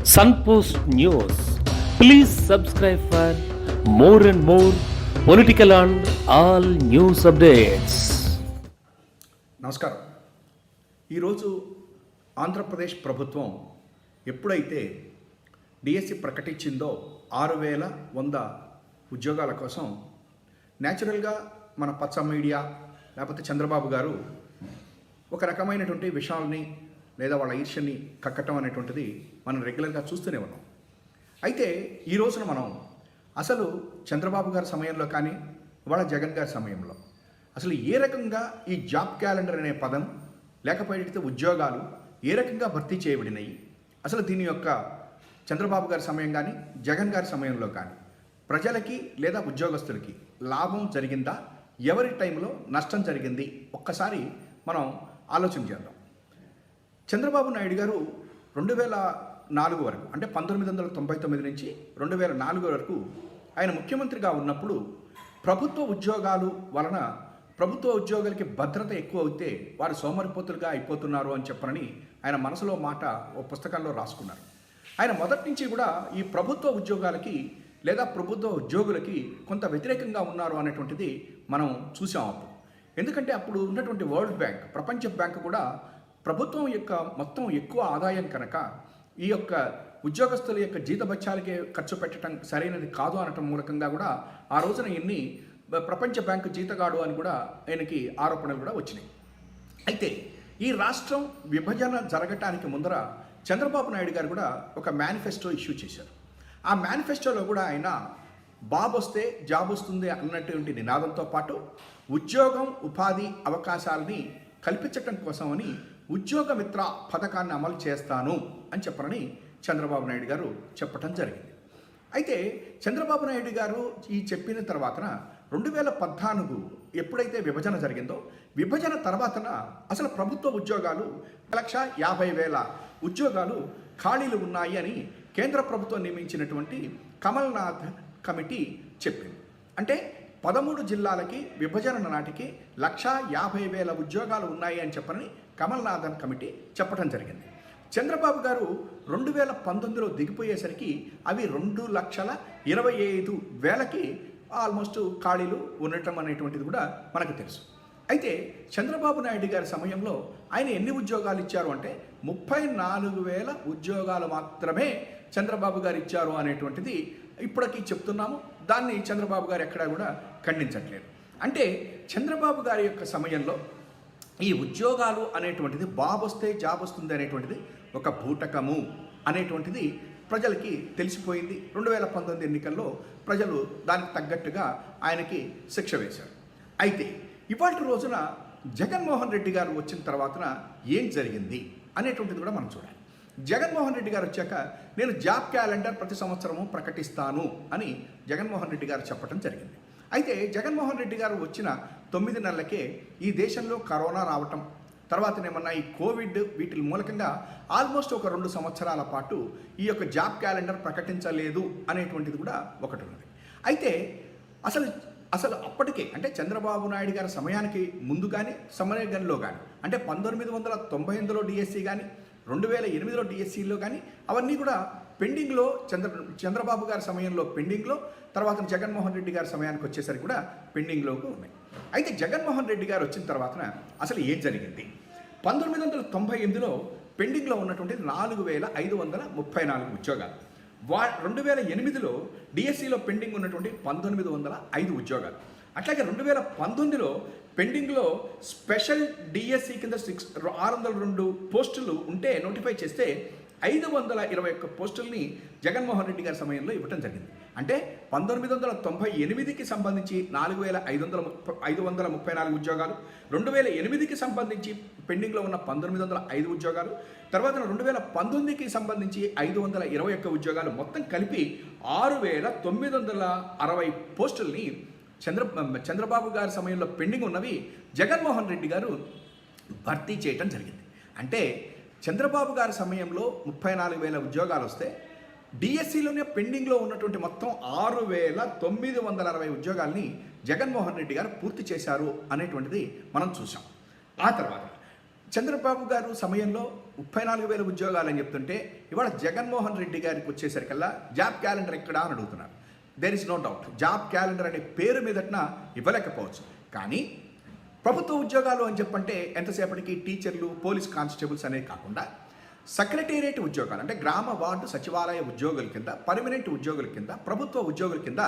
Sunpost News. Please subscribe for more and more political and all news updates. నమస్కారం. ఈరోజు ఆంధ్రప్రదేశ్ ప్రభుత్వం ఎప్పుడైతే DSC ప్రకటించిందో 6100 ఉద్యోగాల కోసం న్యాచురల్గా మన పచ్చ మీడియా లేకపోతే చంద్రబాబు గారు ఒక రకమైనటువంటి విషయాల్ని లేదా వాళ్ళ ఈర్ష్యని కక్కటం అనేటువంటిది మనం రెగ్యులర్గా చూస్తూనే ఉన్నాం. అయితే ఈ రోజున మనం అసలు చంద్రబాబు గారి సమయంలో కానీ వాళ్ళ జగన్ గారి సమయంలో అసలు ఏ రకంగా ఈ జాబ్ క్యాలెండర్ అనే పదం లేకపోతే ఉద్యోగాలు ఏ రకంగా భర్తీ చేయబడినాయి, అసలు దీని యొక్క చంద్రబాబు గారి సమయం కానీ జగన్ గారి సమయంలో కానీ ప్రజలకి లేదా ఉద్యోగస్తులకి లాభం జరిగిందా, ఎవరి టైంలో నష్టం జరిగింది, ఒక్కసారి మనం ఆలోచన చేద్దాం. చంద్రబాబు నాయుడు గారు 2004 వరకు అంటే 1999 నుంచి 2004 వరకు ఆయన ముఖ్యమంత్రిగా ఉన్నప్పుడు ప్రభుత్వ ఉద్యోగాలు వలన ప్రభుత్వ ఉద్యోగులకి భద్రత ఎక్కువ అయితే వారు సోమరిపోతులుగా అయిపోతున్నారు అని చెప్పనని ఆయన మనసులో మాట ఓ పుస్తకంలో రాసుకున్నారు. ఆయన మొదటి నుంచి కూడా ఈ ప్రభుత్వ ఉద్యోగాలకి లేదా ప్రభుత్వ ఉద్యోగులకి కొంత వ్యతిరేకంగా ఉన్నారు అనేటువంటిది మనం చూసాం అప్పుడు. ఎందుకంటే అప్పుడు ఉన్నటువంటి వరల్డ్ బ్యాంక్, ప్రపంచ బ్యాంక్ కూడా ప్రభుత్వం యొక్క మొత్తం ఎక్కువ ఆదాయం కనుక ఈ యొక్క ఉద్యోగస్తుల యొక్క జీతభత్యాలకే ఖర్చు పెట్టడం సరైనది కాదు అనటం మూలకంగా కూడా ఆ రోజున ఎన్ని ప్రపంచ బ్యాంకు జీతగాడు అని కూడా ఆయనకి ఆరోపణలు కూడా వచ్చినాయి. అయితే ఈ రాష్ట్రం విభజన జరగటానికి ముందర చంద్రబాబు నాయుడు గారు కూడా ఒక మేనిఫెస్టో ఇష్యూ చేశారు. ఆ మేనిఫెస్టోలో కూడా ఆయన బాబు వస్తే జాబ్ వస్తుంది అన్నటువంటి నినాదంతో పాటు ఉద్యోగం ఉపాధి అవకాశాలని కల్పించటం కోసమని ఉద్యోగ మిత్ర పథకాన్ని అమలు చేస్తాను అని చెప్పనని చంద్రబాబు నాయుడు గారు చెప్పటం జరిగింది. అయితే చంద్రబాబు నాయుడు గారు ఈ చెప్పిన తర్వాతన 2014 ఎప్పుడైతే విభజన జరిగిందో విభజన తర్వాతన అసలు ప్రభుత్వ ఉద్యోగాలు 1,50,000 ఉద్యోగాలు ఖాళీలు ఉన్నాయి అని కేంద్ర ప్రభుత్వం నియమించినటువంటి కమల్నాథ్ కమిటీ చెప్పింది. అంటే 13 జిల్లాలకి విభజన నాటికి 1,50,000 ఉద్యోగాలు ఉన్నాయి అని చెప్పని కమల్నాథన్ కమిటీ చెప్పడం జరిగింది. చంద్రబాబు గారు 2019లో దిగిపోయేసరికి అవి 2,25,000కి ఆల్మోస్ట్ ఖాళీలు ఉండటం అనేటువంటిది కూడా మనకు తెలుసు. అయితే చంద్రబాబు నాయుడు గారి సమయంలో ఆయన ఎన్ని ఉద్యోగాలు ఇచ్చారు అంటే 34,000 ఉద్యోగాలు మాత్రమే చంద్రబాబు గారు ఇచ్చారు అనేటువంటిది ఇప్పటికీ చెప్తున్నాము. దాన్ని చంద్రబాబు గారు ఎక్కడా కూడా ఖండించట్లేదు. అంటే చంద్రబాబు గారి యొక్క సమయంలో ఈ ఉద్యోగాలు అనేటువంటిది బాబు వస్తే జాబ్ వస్తుంది అనేటువంటిది ఒక బూటకము అనేటువంటిది ప్రజలకి తెలిసిపోయింది. 2019 ఎన్నికల్లో ప్రజలు దానికి తగ్గట్టుగా ఆయనకి శిక్ష వేశారు. అయితే ఇవాళ రోజున జగన్మోహన్ రెడ్డి గారు వచ్చిన తర్వాతన ఏం జరిగింది అనేటువంటిది కూడా మనం చూడాలి. జగన్మోహన్ రెడ్డి గారు వచ్చాక నేను జాబ్ క్యాలెండర్ ప్రతి సంవత్సరము ప్రకటిస్తాను అని జగన్మోహన్ రెడ్డి గారు చెప్పడం జరిగింది. అయితే జగన్మోహన్ రెడ్డి గారు వచ్చిన 9 నెలలకే ఈ దేశంలో కరోనా రావటం, తర్వాతనేమన్నా ఈ కోవిడ్ వీటి మూలకంగా ఆల్మోస్ట్ ఒక 2 సంవత్సరాల పాటు ఈ యొక్క జాబ్ క్యాలెండర్ ప్రకటించలేదు అనేటువంటిది కూడా ఒకటి ఉన్నది. అయితే అసలు అప్పటికే అంటే చంద్రబాబు నాయుడు గారి సమయానికి ముందు కానీ సమయంలో కానీ అంటే 1998లో డిఎస్సి కానీ 2008లో డిఎస్సిలో కానీ అవన్నీ కూడా పెండింగ్లో చంద్రబాబు గారి సమయంలో పెండింగ్లో, తర్వాత జగన్మోహన్ రెడ్డి గారి సమయానికి వచ్చేసరికి కూడా పెండింగ్లోకి ఉన్నాయి. అయితే జగన్మోహన్ రెడ్డి గారు వచ్చిన తర్వాత అసలు ఏం జరిగింది? 1998లో పెండింగ్లో ఉన్నటువంటి 4,534 ఉద్యోగాలు, 2008లో డిఎస్సిలో పెండింగ్ ఉన్నటువంటి 1,905 ఉద్యోగాలు, అట్లాగే 2019లో పెండింగ్లో స్పెషల్ డిఎస్సి కింద 602 పోస్టులు ఉంటే నోటిఫై చేస్తే 521 పోస్టుల్ని జగన్మోహన్ రెడ్డి గారి సమయంలో ఇవ్వటం జరిగింది. అంటే 1998కి సంబంధించి 4,534 ఉద్యోగాలు, 2008కి సంబంధించి పెండింగ్లో ఉన్న 1,905 ఉద్యోగాలు, తర్వాత 2019కి సంబంధించి 521 ఉద్యోగాలు, మొత్తం కలిపి 6,960 పోస్టుల్ని చంద్రబాబు గారి సమయంలో పెండింగ్ ఉన్నవి జగన్మోహన్ రెడ్డి గారు భర్తీ చేయటం జరిగింది. అంటే చంద్రబాబు గారి సమయంలో 34,000 ఉద్యోగాలు వస్తే డిఎస్సిలోనే పెండింగ్లో ఉన్నటువంటి మొత్తం 6,960 ఉద్యోగాల్ని జగన్మోహన్ రెడ్డి గారు పూర్తి చేశారు అనేటువంటిది మనం చూసాం. ఆ తర్వాత చంద్రబాబు గారు సమయంలో 34,000 ఉద్యోగాలు అని చెప్తుంటే ఇవాళ జగన్మోహన్ రెడ్డి గారికి వచ్చేసరికల్లా జాబ్ క్యాలెండర్ ఎక్కడా అని అడుగుతున్నారు. There is no doubt job calendar అనే పేరు మీదట ఇవ్వలేకపోవచ్చు. కానీ ప్రభుత్వ ఉద్యోగాలు అని చెప్పంటే ఎంతసేపటికి టీచర్లు, పోలీస్ కానిస్టేబుల్స్ అనేవి కాకుండా సెక్రటేరియట్ ఉద్యోగాలు అంటే గ్రామ వార్డు సచివాలయ ఉద్యోగుల కింద, పర్మనెంట్ ఉద్యోగుల కింద, ప్రభుత్వ ఉద్యోగుల కింద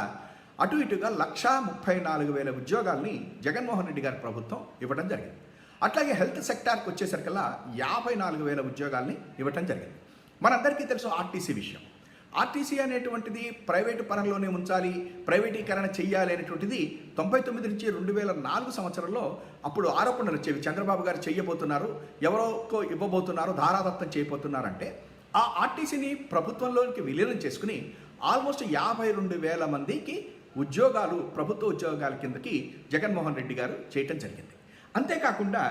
అటు ఇటుగా 1,34,000 ఉద్యోగాల్ని జగన్మోహన్ రెడ్డి గారి ప్రభుత్వం ఇవ్వడం జరిగింది. అట్లాగే హెల్త్ సెక్టార్కి వచ్చేసరికల్లా 54,000 ఉద్యోగాల్ని ఇవ్వటం జరిగింది. మనందరికీ తెలుసు ఆర్టీసీ విషయం. ఆర్టీసీ అనేటువంటిది ప్రైవేటు పరంలోనే ఉంచాలి, ప్రైవేటీకరణ చెయ్యాలి అనేటువంటిది 99 నుంచి 2004 సంవత్సరంలో అప్పుడు ఆరోపణలు వచ్చేవి. చంద్రబాబు గారు చెయ్యబోతున్నారు, ఎవరోకో ఇవ్వబోతున్నారు, ధారాదత్తం చేయబోతున్నారంటే ఆ ఆర్టీసీని ప్రభుత్వంలోకి విలీనం చేసుకుని ఆల్మోస్ట్ 52,000 మందికి ఉద్యోగాలు, ప్రభుత్వ ఉద్యోగాల కిందకి జగన్మోహన్ రెడ్డి గారు చేయటం జరిగింది. అంతేకాకుండా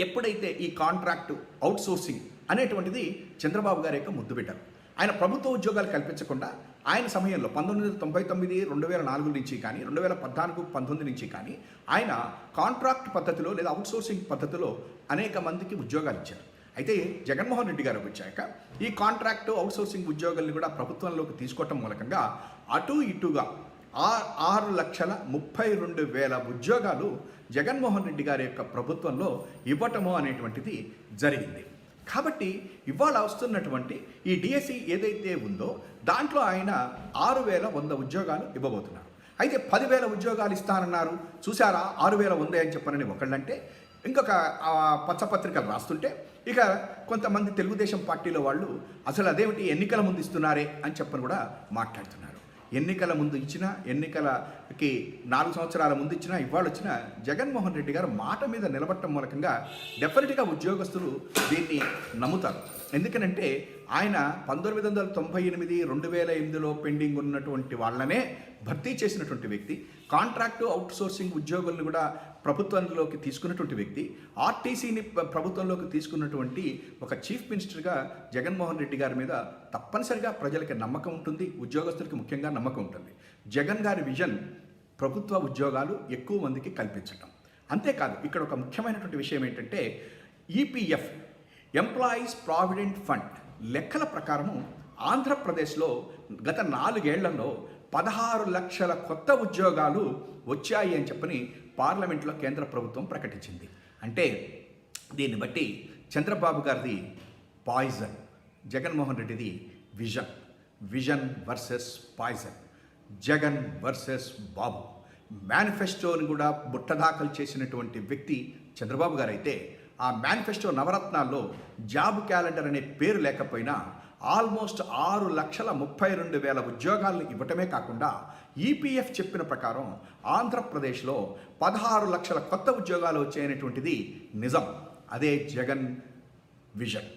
ఎప్పుడైతే ఈ కాంట్రాక్టు అవుట్సోర్సింగ్ అనేటువంటిది చంద్రబాబు గారి యొక్క ముద్దు పెట్టారు. ఆయన ప్రభుత్వ ఉద్యోగాలు కల్పించకుండా ఆయన సమయంలో 1999, 2004 నుంచి కానీ 2014, 19 నుంచి కానీ ఆయన కాంట్రాక్ట్ పద్ధతిలో లేదా అవుట్సోర్సింగ్ పద్ధతిలో అనేక మందికి ఉద్యోగాలు ఇచ్చారు. అయితే జగన్మోహన్ రెడ్డి గారు వచ్చాక ఈ కాంట్రాక్టు అవుట్సోర్సింగ్ ఉద్యోగాలను కూడా ప్రభుత్వంలోకి తీసుకోవటం మూలకంగా అటు ఇటుగా 6,32,000 ఉద్యోగాలు జగన్మోహన్ రెడ్డి గారి యొక్క ప్రభుత్వంలో ఇవ్వటము అనేటువంటిది జరిగింది. కాబట్టి ఇవాళ వస్తున్నటువంటి ఈ డిఎస్సి ఏదైతే ఉందో దాంట్లో ఆయన 6,100 ఉద్యోగాలు ఇవ్వబోతున్నారు. అయితే 10,000 ఉద్యోగాలు ఇస్తానన్నారు. చూసారా 6,000 ఉంది అని చెప్పనని ఒకళ్ళంటే, ఇంకొక పచ్చపత్రికలు రాస్తుంటే ఇక కొంతమంది తెలుగుదేశం పార్టీలో వాళ్ళు అసలు అదేమిటి ఎన్నికల ముందు ఇస్తున్నారే అని చెప్పని కూడా మాట్లాడుతున్నారు. ఎన్నికల ముందు ఇచ్చినా, ఎన్నికలకి 4 సంవత్సరాల ముందు ఇచ్చినా, ఇవాళ వచ్చినా జగన్మోహన్ రెడ్డి గారు మాట మీద నిలబడటం మూలకంగా డెఫినెట్గా ఉద్యోగస్తులు దీన్ని నమ్ముతారు. ఎందుకనంటే ఆయన 1998, 2008లో పెండింగ్ ఉన్నటువంటి వాళ్ళనే భర్తీ చేసినటువంటి వ్యక్తి, కాంట్రాక్టు అవుట్సోర్సింగ్ ఉద్యోగులను కూడా ప్రభుత్వంలోకి తీసుకున్నటువంటి వ్యక్తి, ఆర్టీసీని ప్రభుత్వంలోకి తీసుకున్నటువంటి ఒక చీఫ్ మినిస్టర్గా జగన్మోహన్ రెడ్డి గారి మీద తప్పనిసరిగా ప్రజలకి నమ్మకం ఉంటుంది, ఉద్యోగస్తులకి ముఖ్యంగా నమ్మకం ఉంటుంది. జగన్ గారి విజన్ ప్రభుత్వ ఉద్యోగాలు ఎక్కువ మందికి కల్పించటం. అంతేకాదు ఇక్కడ ఒక ముఖ్యమైనటువంటి విషయం ఏంటంటే ఈపీఎఫ్, ఎంప్లాయీస్ ప్రావిడెంట్ ఫండ్ లెక్కల ప్రకారము ఆంధ్రప్రదేశ్లో గత 4 ఏళ్లలో 16 లక్షల కొత్త ఉద్యోగాలు వచ్చాయి అని చెప్పని పార్లమెంట్లో కేంద్ర ప్రభుత్వం ప్రకటించింది. అంటే దీన్ని బట్టి చంద్రబాబు గారిది పాయిజన్, జగన్మోహన్ రెడ్డిది vision. Vision versus poison, Jagan versus Babu. మేనిఫెస్టోని కూడా బుట్టదాఖలు చేసినటువంటి వ్యక్తి చంద్రబాబు గారు అయితే ఆ మేనిఫెస్టో నవరత్నాల్లో జాబ్ క్యాలెండర్ అనే పేరు లేకపోయినా ఆల్మోస్ట్ 6,32,000 ఉద్యోగాలను ఇవ్వటమే కాకుండా ఈపీఎఫ్ చెప్పిన ప్రకారం ఆంధ్రప్రదేశ్లో 16 లక్షల కొత్త ఉద్యోగాలు వచ్చాయనేటువంటిది నిజం. అదే జగన్ విజన్.